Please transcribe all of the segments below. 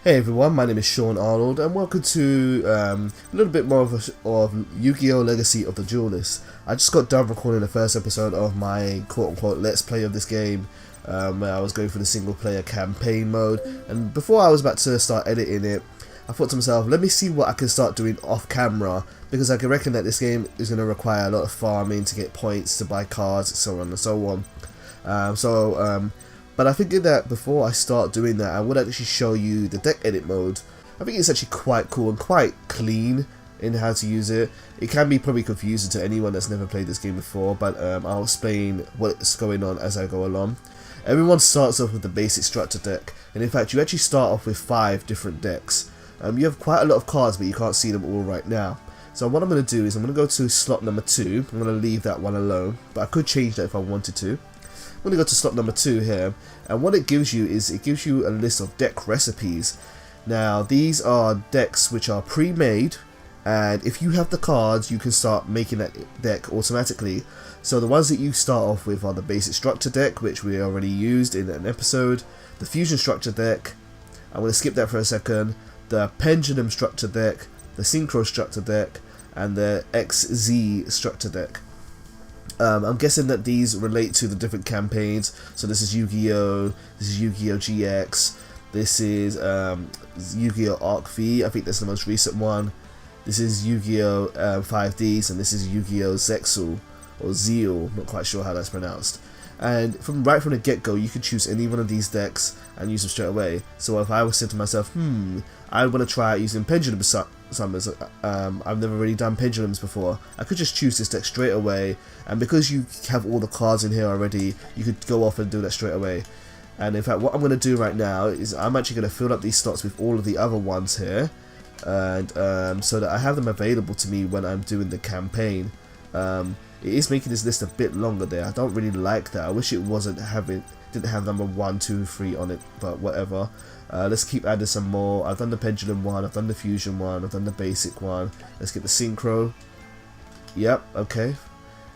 Hey everyone, my name is Sean Arnold and welcome to a little bit more of Yu-Gi-Oh! Legacy of the Duelist. I just got done recording the first episode of my quote-unquote let's play of this game, where I was going through the single player campaign mode, and before I was about to start editing it, I thought to myself, let me see what I can start doing off camera, because I can reckon that this game is going to require a lot of farming to get points, to buy cards, so on and so on. But I figured that before I start doing that, I would actually show you the deck edit mode. I think it's actually quite cool and quite clean in how to use it. It can be probably confusing to anyone that's never played this game before, but I'll explain what's going on as I go along. Everyone starts off with the basic structure deck, and in fact you actually start off with 5 different decks. You have quite a lot of cards, but you can't see them all right now. So what I'm going to do is I'm going to go to slot number 2. I'm going to leave that one alone, but I could change that if I wanted to. I'm going to go to slot number 2 here, and what it gives you is it gives you a list of deck recipes. Now these are decks which are pre-made, and if you have the cards you can start making that deck automatically. So the ones that you start off with are the basic structure deck, which we already used in an episode, the fusion structure deck, I'm going to skip that for a second, the pendulum structure deck, the synchro structure deck, and the XZ structure deck. I'm guessing that these relate to the different campaigns. So this is Yu-Gi-Oh! This is Yu-Gi-Oh! GX. This is Yu-Gi-Oh! Arc V. I think that's the most recent one. This is Yu-Gi-Oh! 5Ds, and this is Yu-Gi-Oh! Zexal or Zeal. Not quite sure how that's pronounced. And right from the get-go, you can choose any one of these decks and use them straight away. So if I was saying to myself, I want to try out using Pendulum Summons, I've never really done Pendulums before, I could just choose this deck straight away, and because you have all the cards in here already, you could go off and do that straight away. And in fact, what I'm going to do right now is I'm actually going to fill up these slots with all of the other ones here, and so that I have them available to me when I'm doing the campaign. It is making this list a bit longer there. I don't really like that. I wish it didn't have number 1, 2, 3 on it, but whatever. Let's keep adding some more. I've done the pendulum one, I've done the fusion one, I've done the basic one. Let's get the synchro. Yep, okay.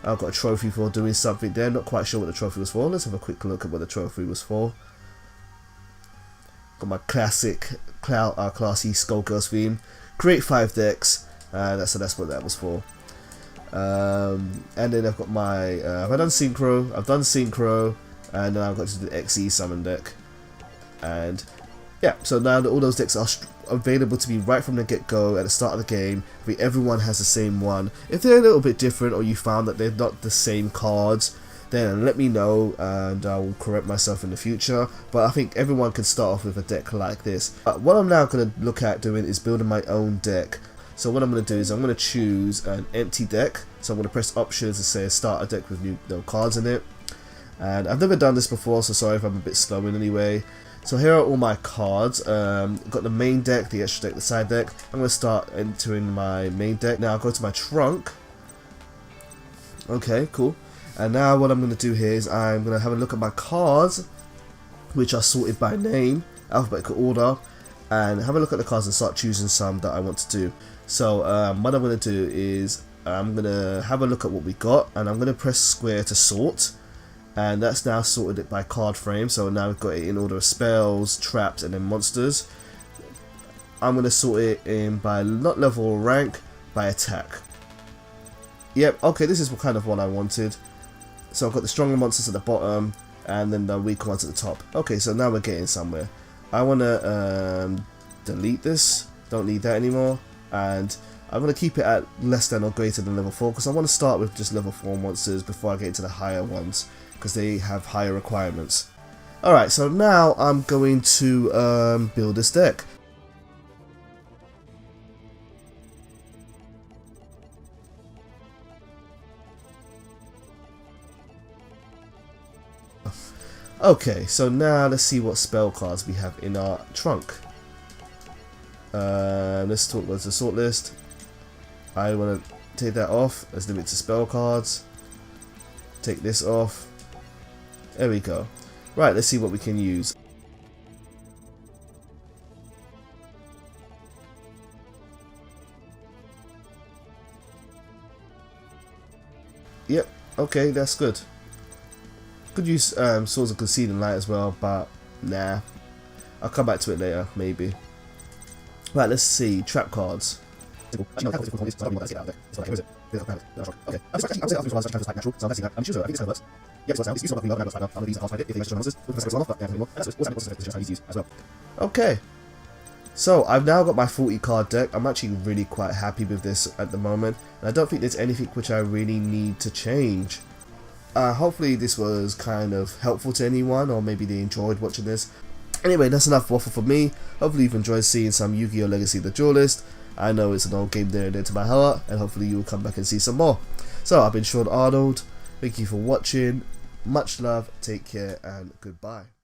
I've got a trophy for doing something there. Not quite sure what the trophy was for. Let's have a quick look at what the trophy was for. Got my classic classy Skullgirls theme. Create 5 decks. That's what that was for. And then I've got my have I done synchro? I've done synchro, and then I've got to do the XE summon deck. And yeah, so now that all those decks are available to me right from the get-go at the start of the game, I think everyone has the same one. If they're a little bit different, or you found that they're not the same cards, then let me know and I will correct myself in the future. But I think everyone can start off with a deck like this. What I'm now going to look at doing is building my own deck. So what I'm going to do is I'm going to choose an empty deck. So I'm going to press options and say start a deck with no cards in it. And I've never done this before, so sorry if I'm a bit slow in any way. So here are all my cards. Got the main deck, the extra deck, the side deck. I'm going to start entering my main deck. Now I'll go to my trunk. Okay, cool. And now what I'm going to do here is I'm going to have a look at my cards, which are sorted by name, alphabetical order, and have a look at the cards and start choosing some that I want to do. So what I'm going to do is I'm going to have a look at what we got, and I'm going to press square to sort, and that's now sorted it by card frame. So now we've got it in order of spells, traps, and then monsters. I'm going to sort it in by not level or rank, by attack. Yep, okay, this is kind of what I wanted. So I've got the stronger monsters at the bottom, and then the weaker ones at the top. Okay, so now we're getting somewhere. I want to delete this, don't need that anymore, and I'm going to keep it at less than or greater than level 4, because I want to start with just level 4 monsters before I get into the higher ones, because they have higher requirements. Alright, so now I'm going to build this deck. Okay, so now let's see what spell cards we have in our trunk. Let's talk about the sort list. I want to take that off. Let's limit to spell cards. Take this off. There we go. Right, let's see what we can use. Yep, okay, that's good. Could use Swords of Concealing Light as well, but nah. I'll come back to it later, maybe. Right, let's see. Trap cards. Okay. So I've now got my 40 card deck. I'm actually really quite happy with this at the moment, and I don't think there's anything which I really need to change. Hopefully this was kind of helpful to anyone, or maybe they enjoyed watching this. Anyway, that's enough waffle for me. Hopefully you've enjoyed seeing some Yu-Gi-Oh! Legacy the Duelist. I know it's an old game near and dear to my heart, and hopefully you will come back and see some more. So I've been Sean Arnold. Thank you for watching. Much love, take care, and goodbye.